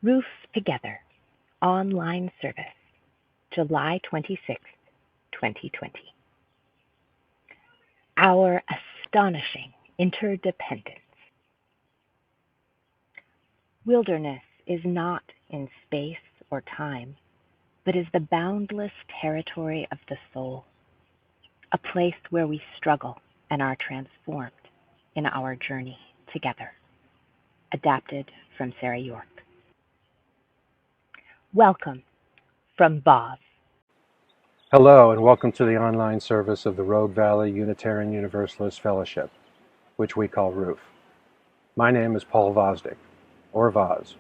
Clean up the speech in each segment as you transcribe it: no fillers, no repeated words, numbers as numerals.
Roof Together Online Service, July 26, 2020. Our Astonishing Interdependence. Wilderness is not in space or time, but is the boundless territory of the soul, a place where we struggle and are transformed in our journey together. Adapted from Sarah York. Welcome from Boz. Hello, and welcome to the online service of the Rogue Valley Unitarian Universalist Fellowship, which we call ROOF. My name is Paul Vosdick, or Voz.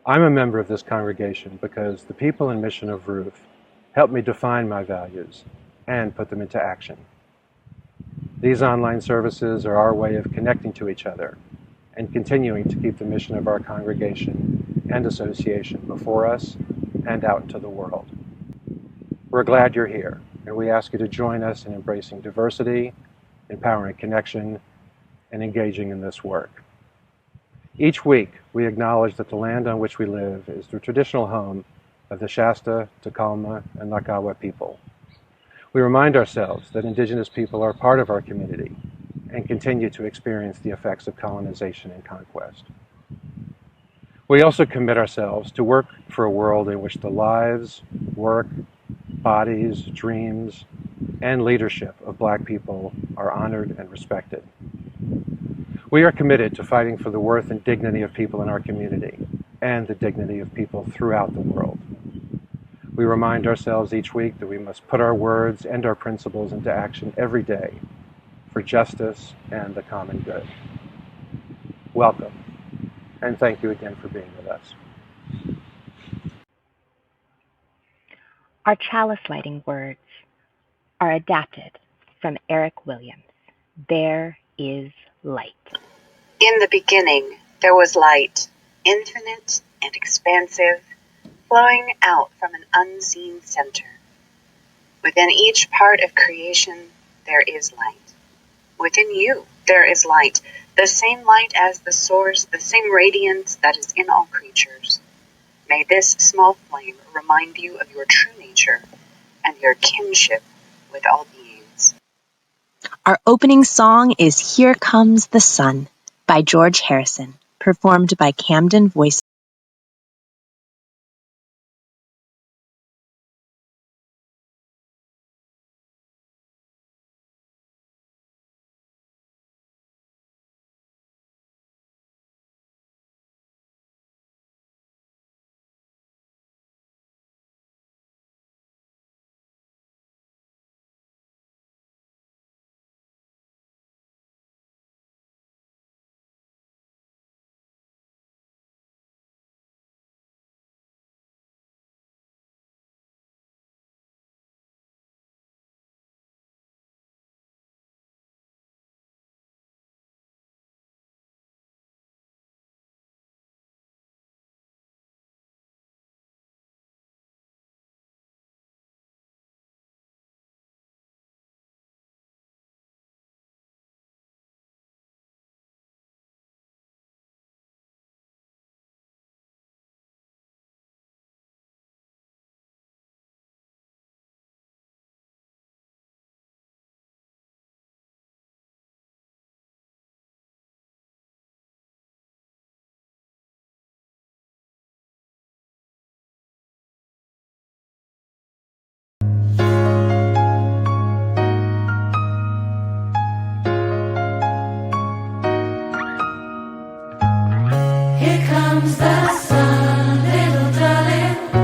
I'm a member of this congregation because the people and mission of ROOF help me define my values and put them into action. These online services are our way of connecting to each other and continuing to keep the mission of our congregation and association before us and out into the world. We're glad you're here, and we ask you to join us in embracing diversity, empowering connection, and engaging in this work. Each week, we acknowledge that the land on which we live is the traditional home of the Shasta, Tacoma, and Nakawa people. We remind ourselves that Indigenous people are part of our community and continue to experience the effects of colonization and conquest. We also commit ourselves to work for a world in which the lives, work, bodies, dreams, and leadership of Black people are honored and respected. We are committed to fighting for the worth and dignity of people in our community and the dignity of people throughout the world. We remind ourselves each week that we must put our words and our principles into action every day for justice and the common good. Welcome, and thank you again for being with us. Our chalice lighting words are adapted from Eric Williams. There is light. In the beginning, there was light, infinite and expansive, flowing out from an unseen center. Within each part of creation, there is light. Within you, there is light, the same light as the source, the same radiance that is in all creatures. May this small flame remind you of your true nature and your kinship with all beings. Our opening song is Here Comes the Sun by George Harrison, performed by Camden Voice. Here comes the sun, little darling.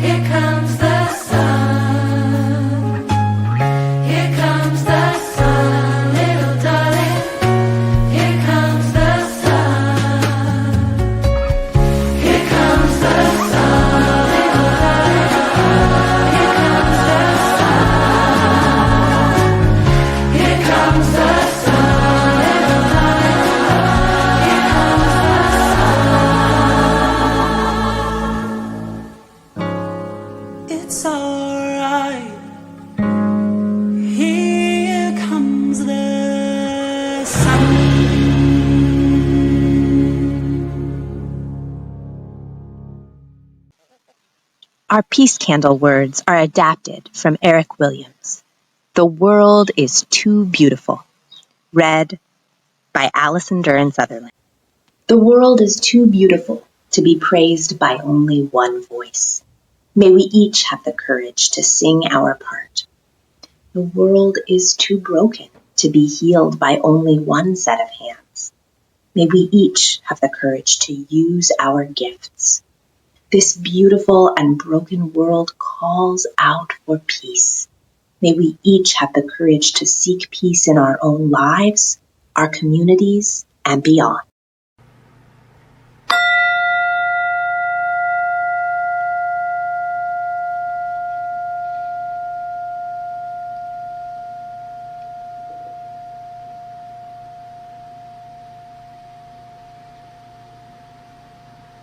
Here comes the sun. Here comes the sun, little darling. Here comes the sun. Here comes the sun, little darling. Here comes the sun, little darling. Here comes the sun. Our peace candle words are adapted from Eric Williams. The World is Too Beautiful, read by Allison Duran Sutherland. The world is too beautiful to be praised by only one voice. May we each have the courage to sing our part. The world is too broken to be healed by only one set of hands. May we each have the courage to use our gifts. This beautiful and broken world calls out for peace. May we each have the courage to seek peace in our own lives, our communities, and beyond.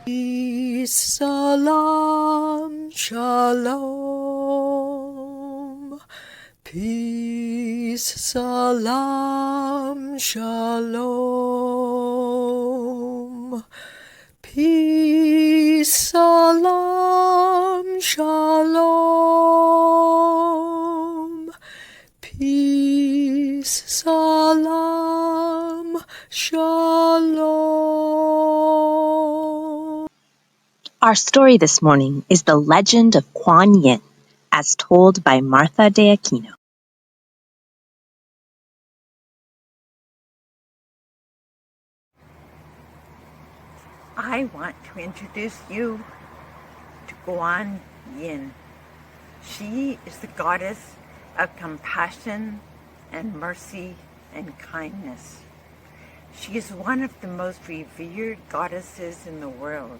Peace, salam, shalom. Peace, salam, shalom. Peace, salam, shalom. Peace, salam, shalom. Our story this morning is The Legend of Quan Yin, as told by Martha de Aquino. I want to introduce you to Quan Yin. She is the goddess of compassion and mercy and kindness. She is one of the most revered goddesses in the world,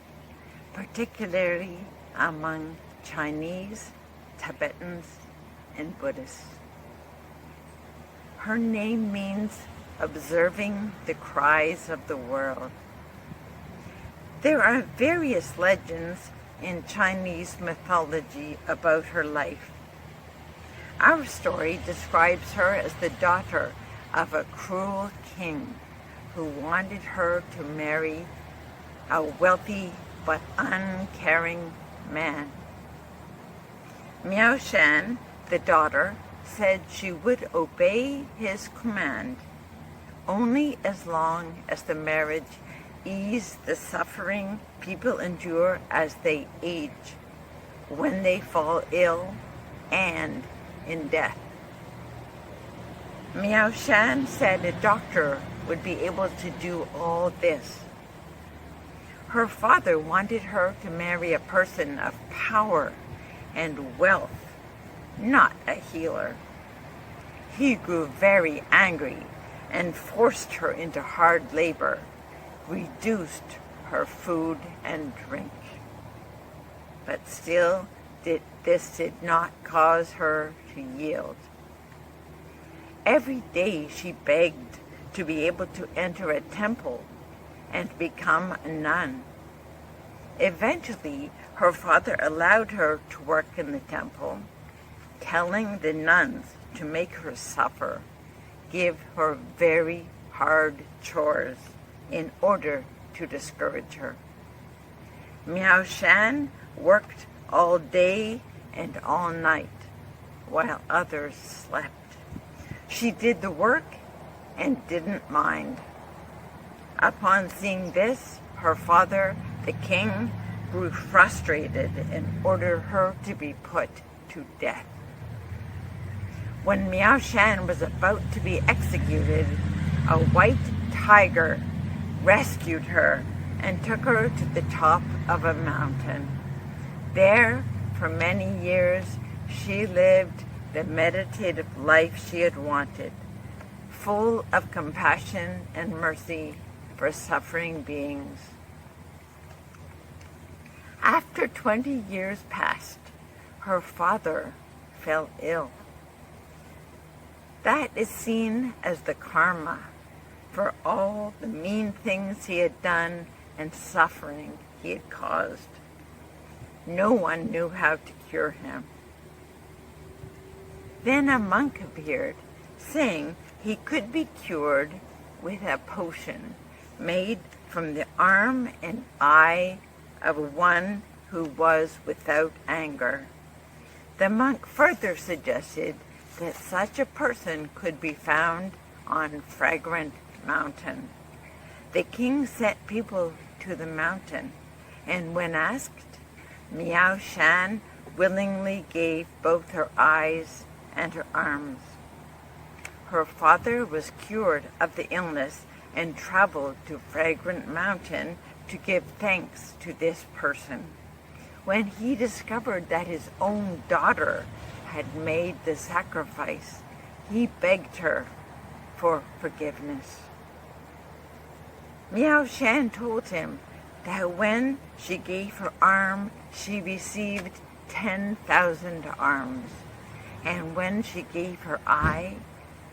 particularly among Chinese, Tibetans, and Buddhists. Her name means observing the cries of the world. There are various legends in Chinese mythology about her life. Our story describes her as the daughter of a cruel king who wanted her to marry a wealthy but uncaring man. Miao Shan, the daughter, said she would obey his command only as long as the marriage eased the suffering people endure as they age, when they fall ill, and in death. Miao Shan said a doctor would be able to do all this. Her father wanted her to marry a person of power and wealth, not a healer. He grew very angry and forced her into hard labor, reduced her food and drink. But still, this did not cause her to yield. Every day she begged to be able to enter a temple and become a nun. Eventually, her father allowed her to work in the temple, telling the nuns to make her suffer, give her very hard chores in order to discourage her. Miao Shan worked all day and all night, while others slept. She did the work and didn't mind. Upon seeing this, her father, the king, grew frustrated and ordered her to be put to death. When Miao Shan was about to be executed, a white tiger rescued her and took her to the top of a mountain. There, for many years, she lived the meditative life she had wanted, full of compassion and mercy for suffering beings. After 20 years passed, her father fell ill. That is seen as the karma for all the mean things he had done and suffering he had caused. No one knew how to cure him. Then a monk appeared, saying he could be cured with a potion made from the arm and eye of one who was without anger. The monk further suggested that such a person could be found on Fragrant Mountain. The king sent people to the mountain, and when asked, Miao Shan willingly gave both her eyes and her arms. Her father was cured of the illness and traveled to Fragrant Mountain to give thanks to this person. When he discovered that his own daughter had made the sacrifice, he begged her for forgiveness. Miao Shan told him that when she gave her arm, she received 10,000 arms, and when she gave her eye,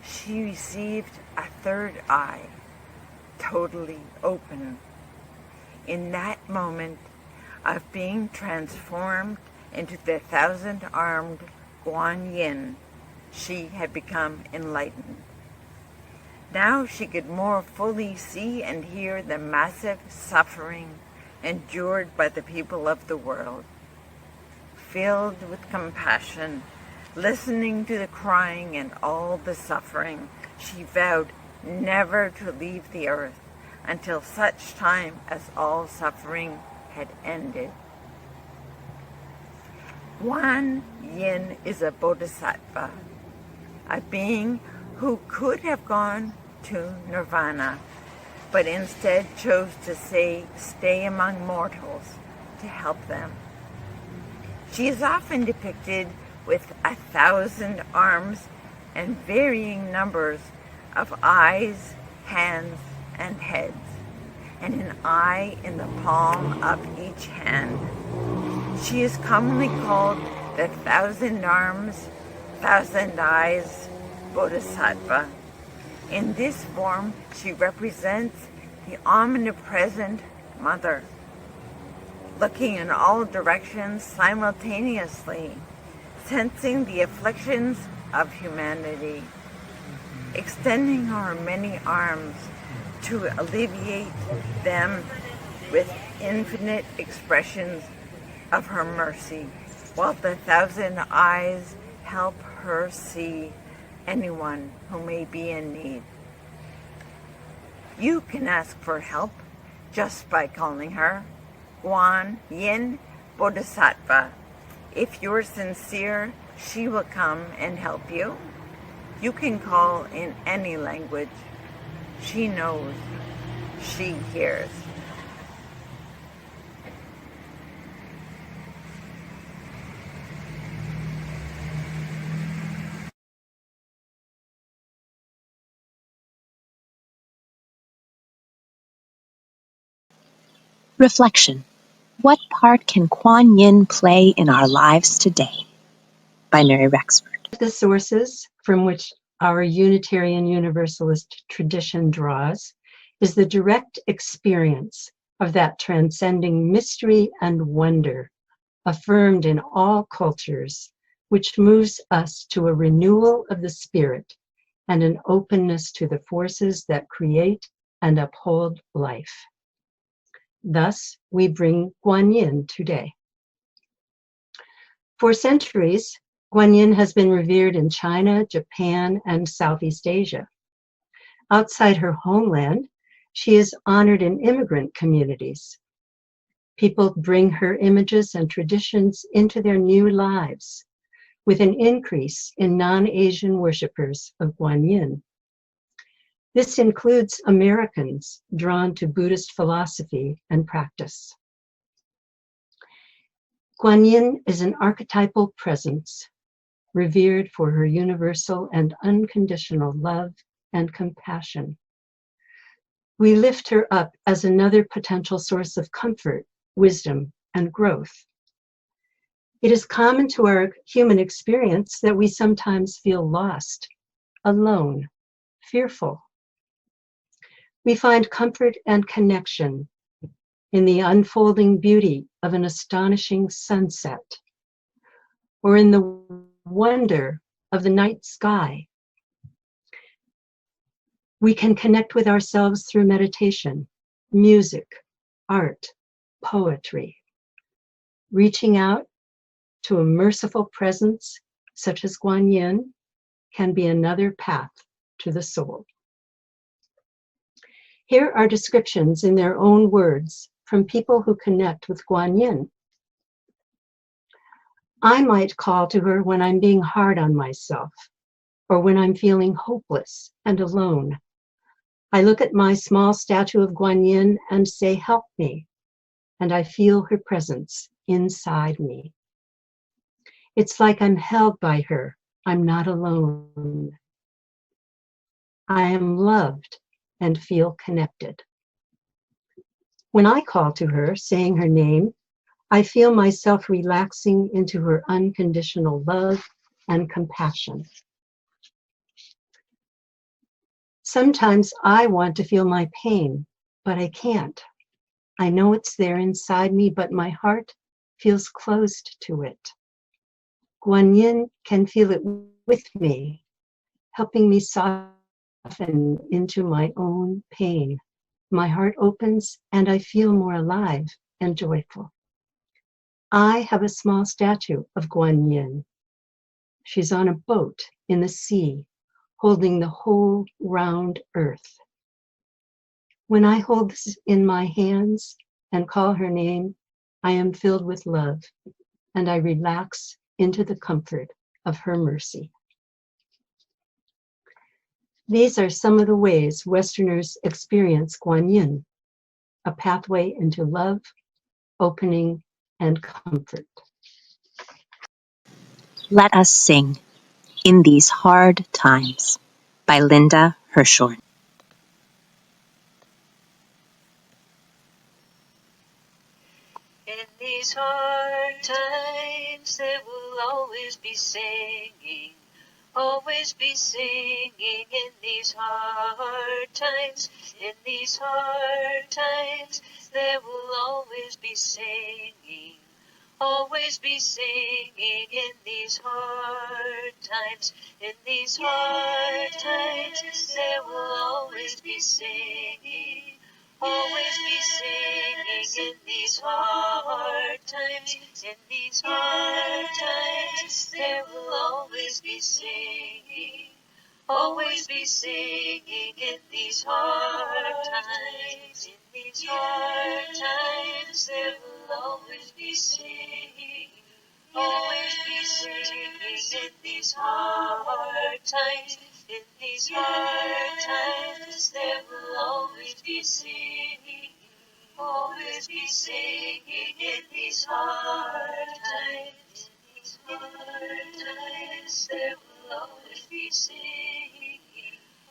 she received a third eye, totally open. In that moment of being transformed into the 1,000-armed Quan Yin, she had become enlightened. Now she could more fully see and hear the massive suffering endured by the people of the world. Filled with compassion, listening to the crying and all the suffering, she vowed never to leave the earth until such time as all suffering had ended. Quan Yin is a bodhisattva, a being who could have gone to nirvana, but instead chose to stay among mortals to help them. She is often depicted with 1,000 arms and varying numbers of eyes, hands, and heads, and an eye in the palm of each hand. She is commonly called the 1,000 arms, 1,000 eyes Bodhisattva. In this form, she represents the omnipresent Mother, looking in all directions simultaneously, sensing the afflictions of humanity, extending her many arms to alleviate them with infinite expressions of her mercy, while the 1,000 eyes help her see anyone who may be in need. You can ask for help just by calling her Quan Yin Bodhisattva. If you're sincere, she will come and help you. You can call in any language. She knows. She hears. Reflection. What part can Quan Yin play in our lives today? By Mary Rexford. The sources from which our Unitarian Universalist tradition draws is the direct experience of that transcending mystery and wonder affirmed in all cultures, which moves us to a renewal of the spirit and an openness to the forces that create and uphold life. Thus, we bring Quan Yin today. For centuries, Quan Yin has been revered in China, Japan, and Southeast Asia. Outside her homeland, she is honored in immigrant communities. People bring her images and traditions into their new lives, with an increase in non-Asian worshippers of Quan Yin. This includes Americans drawn to Buddhist philosophy and practice. Quan Yin is an archetypal presence, revered for her universal and unconditional love and compassion. We lift her up as another potential source of comfort, wisdom, and growth. It is common to our human experience that we sometimes feel lost, alone, fearful. We find comfort and connection in the unfolding beauty of an astonishing sunset, or in the wonder of the night sky. We can connect with ourselves through meditation, music, art, poetry. Reaching out to a merciful presence such as Quan Yin can be another path to the soul. Here are descriptions in their own words from people who connect with Quan Yin. I might call to her when I'm being hard on myself or when I'm feeling hopeless and alone. I look at my small statue of Quan Yin and say, help me, and I feel her presence inside me. It's like I'm held by her. I'm not alone. I am loved and feel connected. When I call to her, saying her name, I feel myself relaxing into her unconditional love and compassion. Sometimes I want to feel my pain, but I can't. I know it's there inside me, but my heart feels closed to it. Quan Yin can feel it with me, helping me soften into my own pain. My heart opens and I feel more alive and joyful. I have a small statue of Quan Yin. She's on a boat in the sea, holding the whole round earth. When I hold this in my hands and call her name, I am filled with love and I relax into the comfort of her mercy. These are some of the ways Westerners experience Quan Yin, a pathway into love, opening, and comfort. Let us sing In These Hard Times by Linda Hirshhorn. In these hard times, there will always be singing. Always be singing in these hard times. In these hard times, there will always be singing. Always be singing in these hard times. In these hard times, there will always be singing. Always be singing in these hard times. In these hard times, there will always be singing. Always be singing in these hard times. In these hard times, there will always be singing. Always be singing in these hard times. In these hard times, there will always be singing. Always be singing in these hard times. In these hard times, there will always be singing.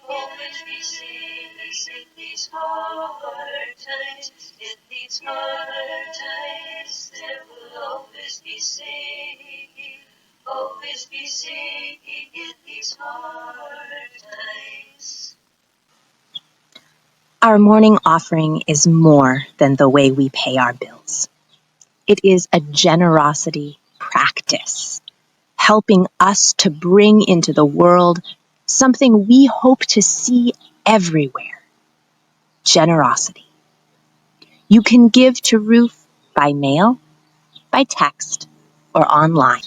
Always be singing in these hard times. In these hard times, there will always be singing. Always be singing in these hard times. Our morning offering is more than the way we pay our bills. It is a generosity practice, helping us to bring into the world something we hope to see everywhere: generosity. You can give to Ruth by mail, by text, or online.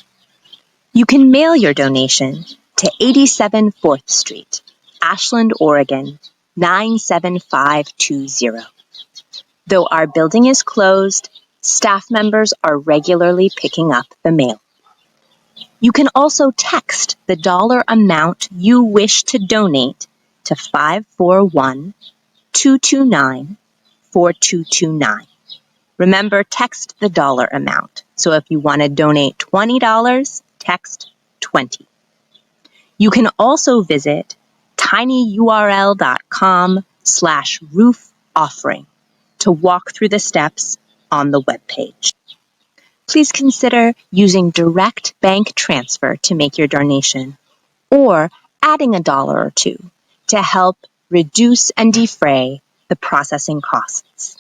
You can mail your donation to 87 4th Street, Ashland, Oregon, 97520. Though our building is closed, staff members are regularly picking up the mail. You can also text the dollar amount you wish to donate to 541-229-4229. Remember, text the dollar amount. So if you want to donate $20, text 20. You can also visit tinyurl.com/roof offering to walk through the steps on the webpage. Please consider using direct bank transfer to make your donation, or adding $1 or $2 to help reduce and defray the processing costs.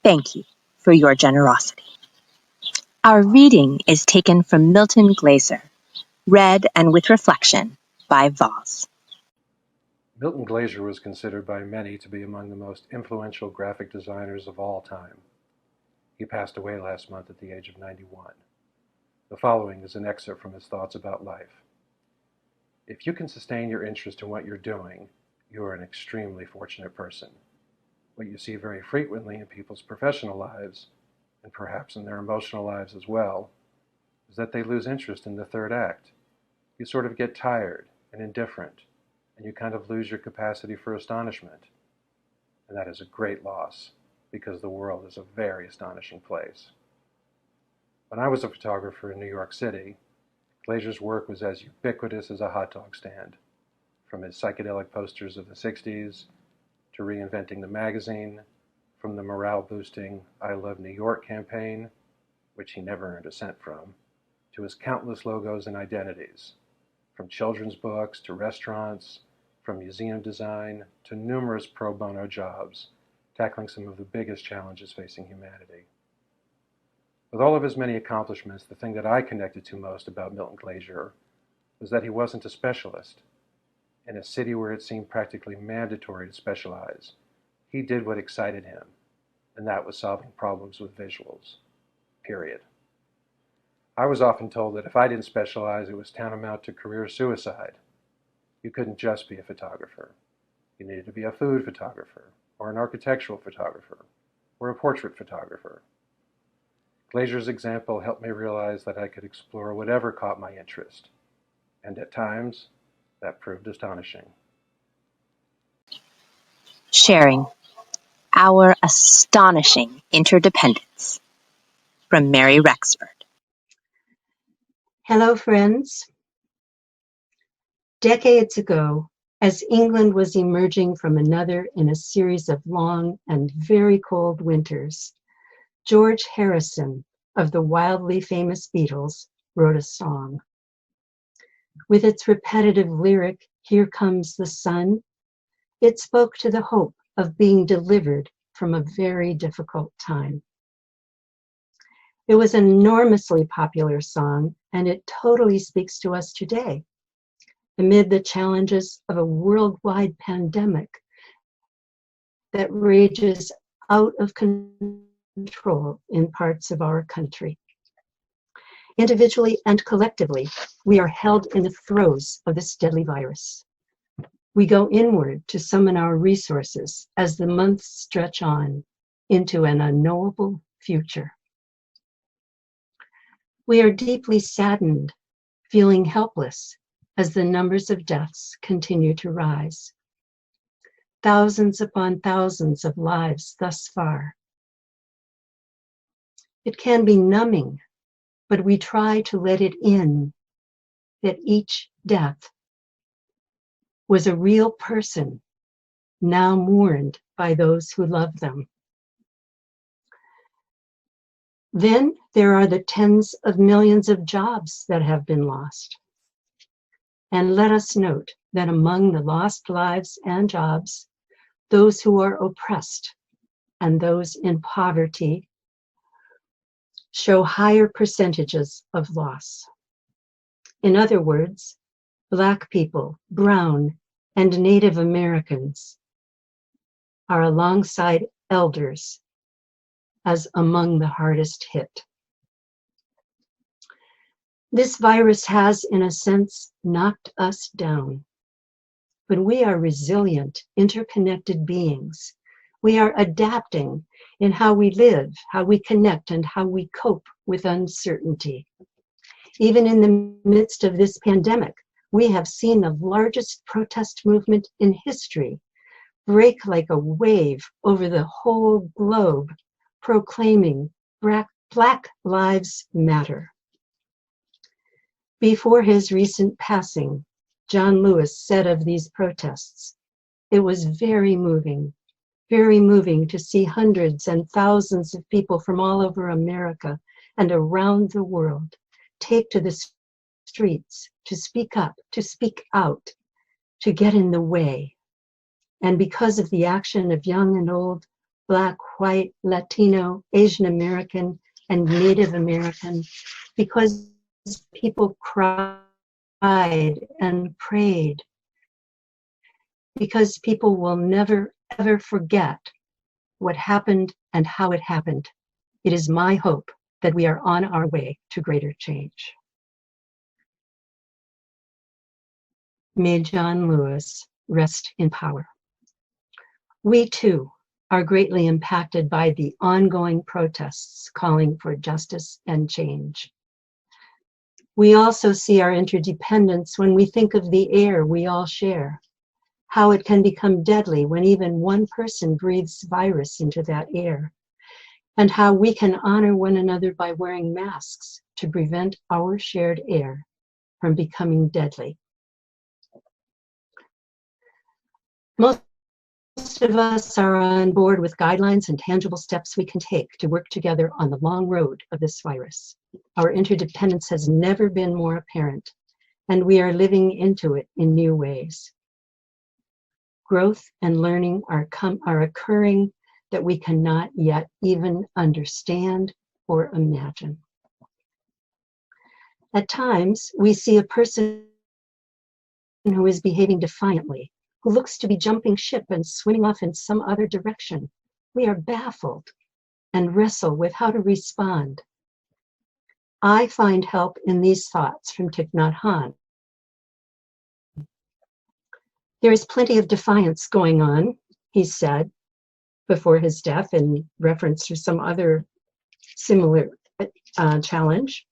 Thank you for your generosity. Our reading is taken from Milton Glazer, read and with reflection by Voz. Milton Glazer was considered by many to be among the most influential graphic designers of all time. He passed away last month at the age of 91. The following is an excerpt from his thoughts about life. If you can sustain your interest in what you're doing, you are an extremely fortunate person. What you see very frequently in people's professional lives, and perhaps in their emotional lives as well, is that they lose interest in the third act. You sort of get tired and indifferent, and you kind of lose your capacity for astonishment. And that is a great loss, because the world is a very astonishing place. When I was a photographer in New York City, Glazer's work was as ubiquitous as a hot dog stand, from his psychedelic posters of the 60s, to reinventing the magazine, from the morale-boosting I Love New York campaign, which he never earned a cent from, to his countless logos and identities, from children's books to restaurants, from museum design to numerous pro bono jobs, tackling some of the biggest challenges facing humanity. With all of his many accomplishments, the thing that I connected to most about Milton Glazer was that he wasn't a specialist. In a city where it seemed practically mandatory to specialize, he did what excited him, and that was solving problems with visuals. Period. I was often told that if I didn't specialize, it was tantamount to career suicide. You couldn't just be a photographer. You needed to be a food photographer, or an architectural photographer, or a portrait photographer. Glazer's example helped me realize that I could explore whatever caught my interest, and at times, that proved astonishing. Sharing Our Astonishing Interdependence from Mary Rexford. Hello, friends. Decades ago, as England was emerging from another in a series of long and very cold winters, George Harrison of the wildly famous Beatles wrote a song. With its repetitive lyric, "Here comes the sun," it spoke to the hope of being delivered from a very difficult time. It was an enormously popular song, and it totally speaks to us today, amid the challenges of a worldwide pandemic that rages out of control in parts of our country. Individually and collectively, we are held in the throes of this deadly virus. We go inward to summon our resources as the months stretch on into an unknowable future. We are deeply saddened, feeling helpless as the numbers of deaths continue to rise. Thousands upon thousands of lives thus far. It can be numbing, but we try to let it in that each death was a real person now mourned by those who love them. Then there are the tens of millions of jobs that have been lost. And let us note that among the lost lives and jobs, those who are oppressed and those in poverty show higher percentages of loss. In other words, Black people, Brown, and Native Americans are alongside elders as among the hardest hit. This virus has, in a sense, knocked us down, but we are resilient, interconnected beings. We are adapting in how we live, how we connect, and how we cope with uncertainty. Even in the midst of this pandemic, we have seen the largest protest movement in history break like a wave over the whole globe, proclaiming Black Lives Matter. Before his recent passing, John Lewis said of these protests, "It was very moving to see hundreds and thousands of people from all over America and around the world take to the streets to speak up, to speak out, to get in the way. And because of the action of young and old, Black, white, Latino, Asian American, and Native American, because people cried and prayed, because people will never, ever forget what happened and how it happened. It is my hope that we are on our way to greater change. May John Lewis rest in power. We too are greatly impacted by the ongoing protests calling for justice and change. We also see our interdependence when we think of the air we all share, how it can become deadly when even one person breathes virus into that air, and how we can honor one another by wearing masks to prevent our shared air from becoming deadly. Most of us are on board with guidelines and tangible steps we can take to work together on the long road of this virus. Our interdependence has never been more apparent, and we are living into it in new ways. Growth and learning are occurring that we cannot yet even understand or imagine. At times, we see a person who is behaving defiantly, who looks to be jumping ship and swimming off in some other direction. We are baffled and wrestle with how to respond. I find help in these thoughts from Thich Nhat Hanh. There is plenty of defiance going on, he said before his death in reference to some other similar challenge.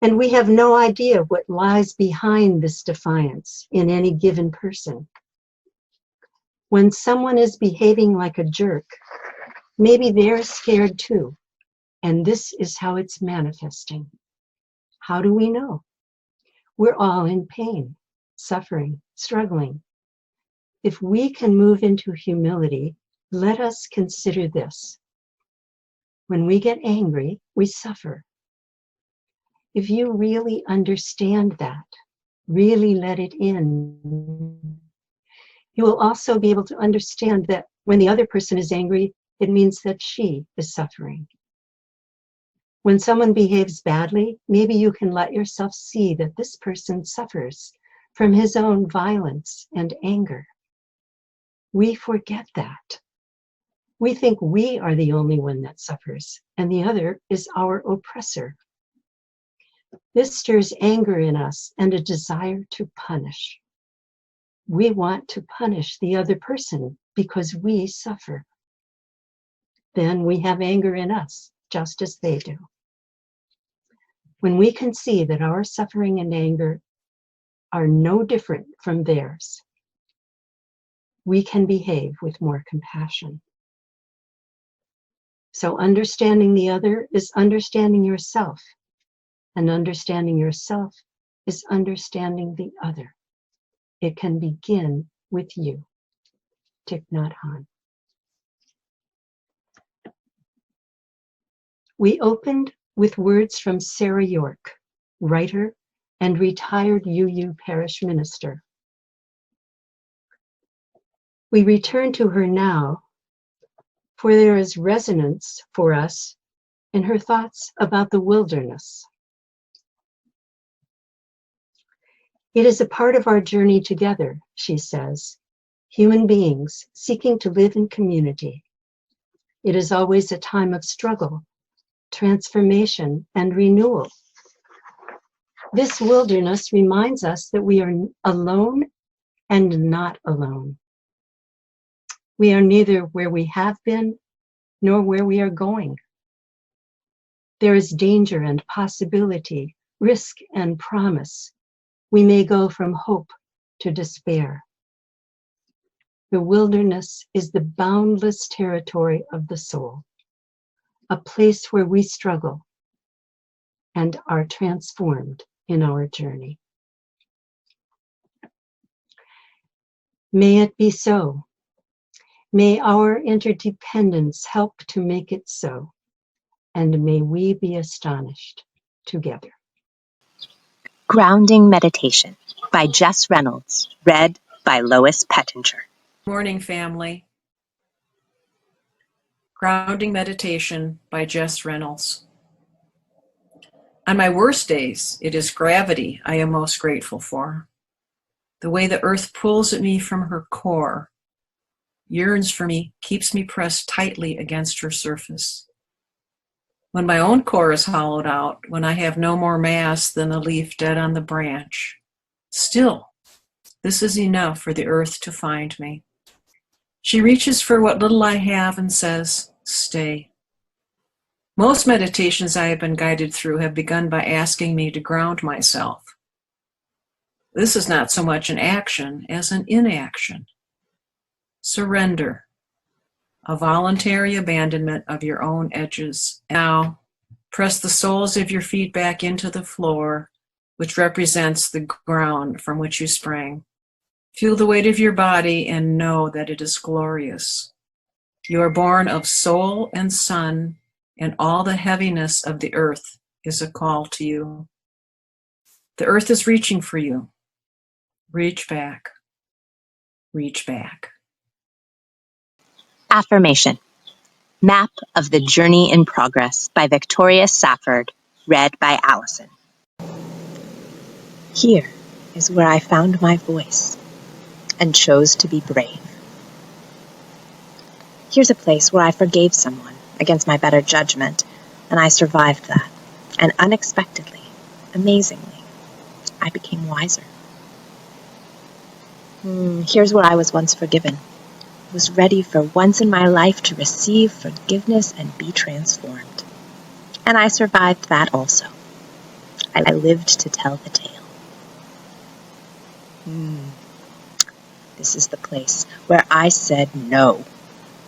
And we have no idea what lies behind this defiance in any given person. When someone is behaving like a jerk, maybe they're scared too, and this is how it's manifesting. How do we know? We're all in pain, suffering, struggling. If we can move into humility, let us consider this. When we get angry, we suffer. If you really understand that, really let it in, you will also be able to understand that when the other person is angry, it means that she is suffering. When someone behaves badly, maybe you can let yourself see that this person suffers from his own violence and anger. We forget that. We think we are the only one that suffers, and the other is our oppressor. This stirs anger in us and a desire to punish. We want to punish the other person because we suffer. Then we have anger in us, just as they do. When we can see that our suffering and anger are no different from theirs, we can behave with more compassion. So understanding the other is understanding yourself, and understanding yourself is understanding the other. It can begin with you. Thich Nhat Hanh. We opened with words from Sarah York, writer and retired UU parish minister. We return to her now, for there is resonance for us in her thoughts about the wilderness. It is a part of our journey together, she says, human beings seeking to live in community. It is always a time of struggle, transformation, and renewal. This wilderness reminds us that we are alone and not alone. We are neither where we have been nor where we are going. There is danger and possibility, risk and promise. We may go from hope to despair. The wilderness is the boundless territory of the soul, a place where we struggle and are transformed in our journey. May it be so. May our interdependence help to make it so, and may we be astonished together. Grounding Meditation by Jess Reynolds, read by Lois Pettinger. Morning, family. Grounding Meditation by Jess Reynolds. On my worst days, it is gravity I am most grateful for. The way the earth pulls at me from her core, yearns for me, keeps me pressed tightly against her surface. when my own core is hollowed out, when I have no more mass than a leaf dead on the branch. Still, this is enough for the earth to find me. She reaches for what little I have and says, stay. Most meditations I have been guided through have begun by asking me to ground myself. This is not so much an action as an inaction. Surrender, a voluntary abandonment of your own edges. Now, press the soles of your feet back into the floor, which represents the ground from which you sprang. Feel the weight of your body and know that it is glorious. You are born of soul and sun, and all the heaviness of the earth is a call to you. The earth is reaching for you. Reach back. Reach back. Affirmation. Map of the Journey in Progress by Victoria Safford, read by Allison. Here is where I found my voice and chose to be brave. Here's a place where I forgave someone against my better judgment, and I survived that. And unexpectedly, amazingly, I became wiser. Here's where I was once forgiven, was ready for once in my life to receive forgiveness and be transformed. And I survived that also. I lived to tell the tale. This is the place where I said no,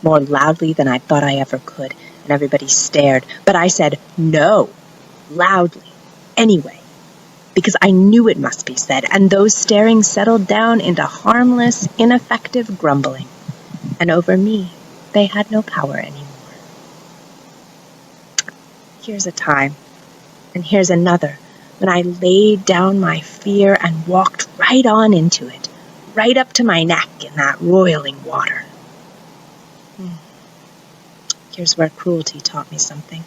more loudly than I thought I ever could, and everybody stared. But I said no, loudly, anyway, because I knew it must be said, and those staring settled down into harmless, ineffective grumbling. And over me, they had no power anymore. Here's a time, and here's another, when I laid down my fear and walked right on into it, right up to my neck in that roiling water. Here's where cruelty taught me something.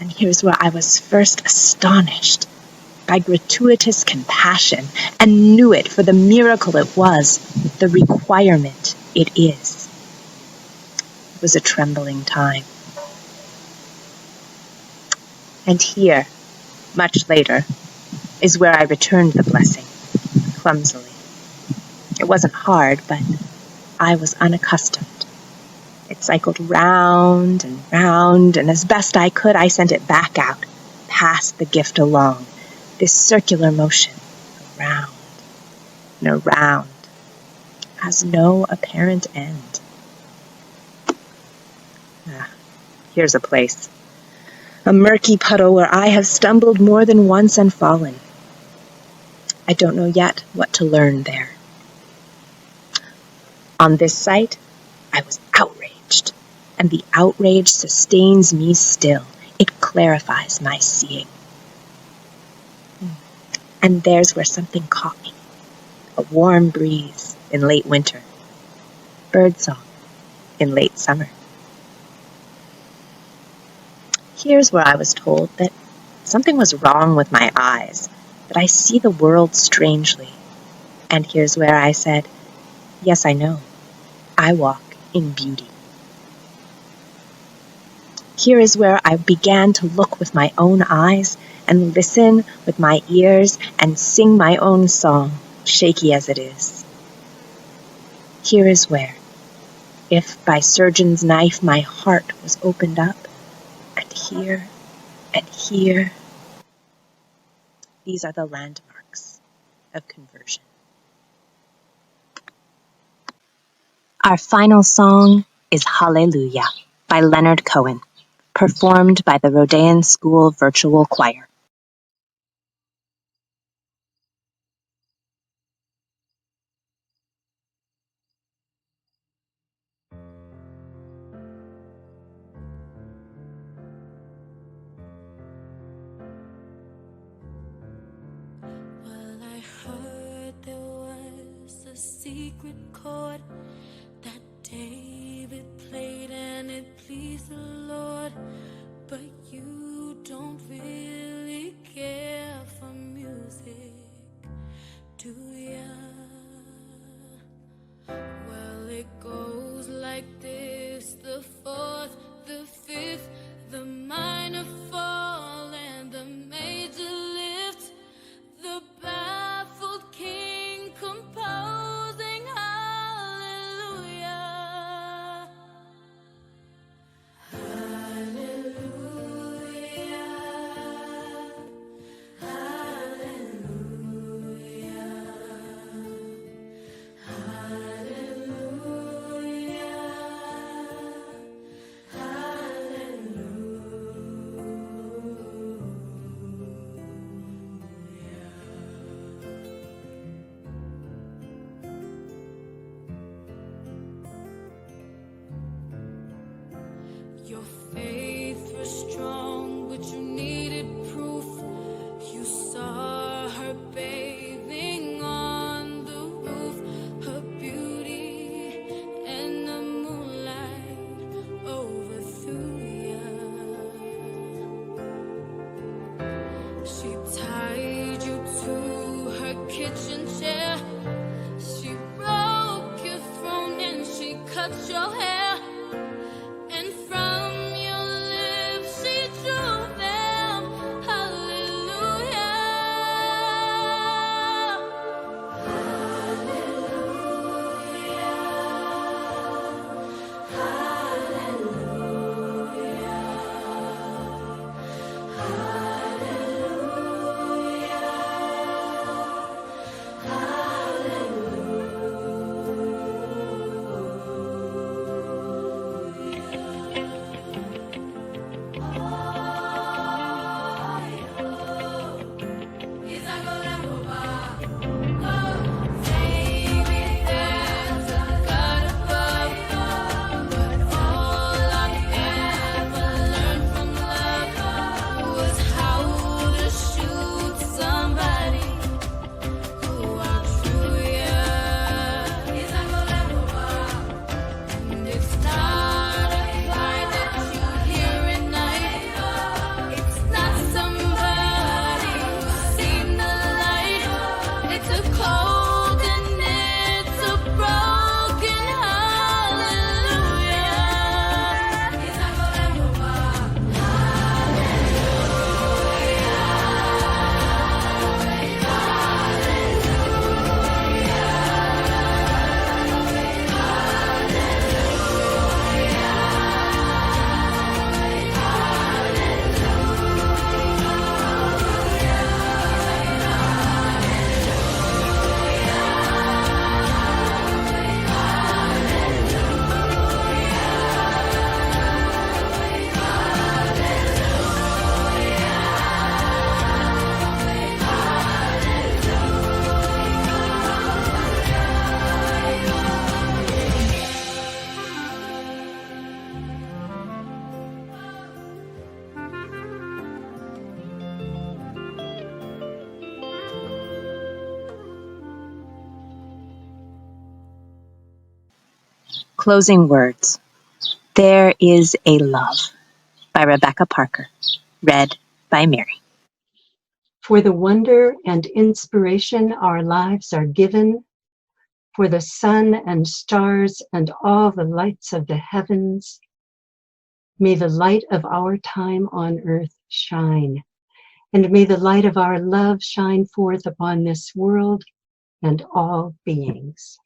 And here's where I was first astonished by gratuitous compassion and knew it for the miracle it was, the requirement it is. It was a trembling time. And here, much later, is where I returned the blessing, clumsily. It wasn't hard, but I was unaccustomed. It cycled round, and as best I could, I sent it back out, past the gift along, this circular motion, around and around, has no apparent end. Here's a place, a murky puddle where I have stumbled more than once and fallen. I don't know yet what to learn there. On this site, I was outraged, and the outrage sustains me still. It clarifies my seeing. And there's where something caught me. A warm breeze in late winter. Birdsong in late summer. Here's where I was told that something was wrong with my eyes, that I see the world strangely. And here's where I said, yes, I know. I walk in beauty. Here is where I began to look with my own eyes and listen with my ears and sing my own song, shaky as it is. Here is where, if by surgeon's knife my heart was opened up, and here, these are the landmarks of conversion. Our final song is Hallelujah by Leonard Cohen, performed by the Rodin School Virtual Choir. Well, I heard there was a secret chord that David played and it pleased the Lord, but you don't really care for music, do ya? Well, it goes like this: the fourth, the fifth, She tied you to her kitchen chair. She broke your throne and she cut your hair. And from your lips she drew them. Hallelujah. Closing words. There is a Love by Rebecca Parker. Read by Mary. For the wonder and inspiration our lives are given, for the sun and stars and all the lights of the heavens, may the light of our time on earth shine, and may the light of our love shine forth upon this world and all beings.